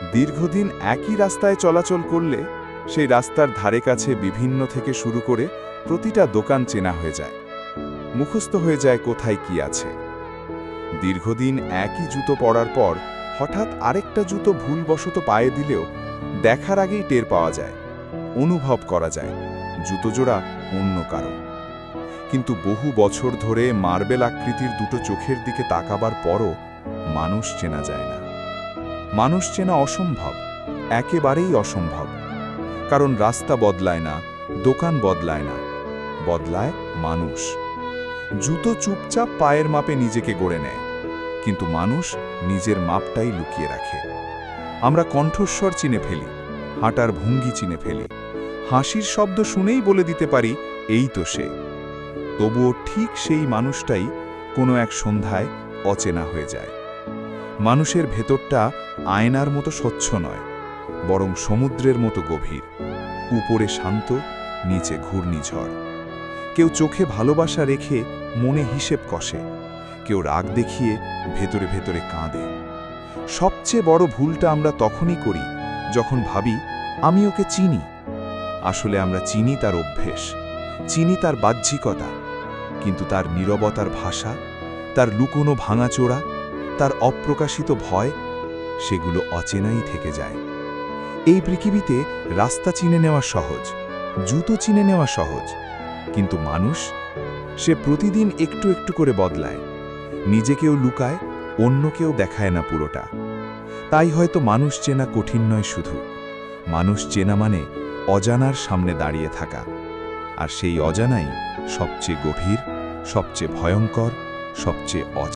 দীর্ঘদিন একই রাস্তায় চলাচল করলে সেই রাস্তার ধারে কাছে বিভিন্ন থেকে শুরু করে প্রতিটা দোকান চেনা হয়ে যায়, মুখস্থ হয়ে যায় কোথায় কি আছে। দীর্ঘদিন একই জুতো পরার পর হঠাৎ আরেকটা জুতো ভুলবশত পায়ে দিলেও দেখার আগেই টের পাওয়া যায়, অনুভব করা যায় জুতো জোড়া অন্য কারো। কিন্তু বহু বছর ধরে মার্বেল আকৃতির দুটো চোখের দিকে তাকাবার পরও মানুষ চেনা যায় না। মানুষ চেনা অসম্ভব, একেবারেই অসম্ভব। কারণ রাস্তা বদলায় না, দোকান বদলায় না, বদলায় মানুষ। জুতো চুপচাপ পায়ের মাপে নিজেকে গড়ে নেয়, কিন্তু মানুষ নিজের মাপটাই লুকিয়ে রাখে। আমরা কণ্ঠস্বর চিনে ফেলি, হাঁটার ভঙ্গি চিনে ফেলি, হাসির শব্দ শুনেই বলে দিতে পারি এই তো সে। তবুও ঠিক সেই মানুষটাই কোনো এক সন্ধ্যায় অচেনা হয়ে যায়। মানুষের ভেতরটা আয়নার মতো স্বচ্ছ নয়, বরং সমুদ্রের মতো গভীর। উপরে শান্ত, নিচে ঘূর্ণিঝড়। কেউ চোখে ভালোবাসা রেখে মনে হিসেব কষে, কেউ রাগ দেখিয়ে ভেতরে ভেতরে কাঁদে। সবচেয়ে বড় ভুলটা আমরা তখনই করি যখন ভাবি আমি ওকে চিনি। আসলে আমরা চিনি তার অভ্যেস, চিনি তার বাহ্যিকতা, কিন্তু তার নীরবতার ভাষা, তার লুকোনো ভাঙাচোরা, তার অপ্রকাশিত ভয়, সেগুলো অচেনাই থেকে যায়। এই পৃথিবীতে রাস্তা চিনে নেওয়া সহজ, জুতো চিনে নেওয়া সহজ, কিন্তু মানুষ, সে প্রতিদিন একটু একটু করে বদলায়, নিজেকেও লুকায়, অন্যকেও দেখায় না পুরোটা। তাই হয়তো মানুষ চেনা কঠিন নয় শুধু, মানুষ চেনা মানে অজানার সামনে দাঁড়িয়ে থাকা। আর সেই অজানাই সবচেয়ে গভীর, সবচেয়ে ভয়ঙ্কর, সবচেয়ে অচেনা।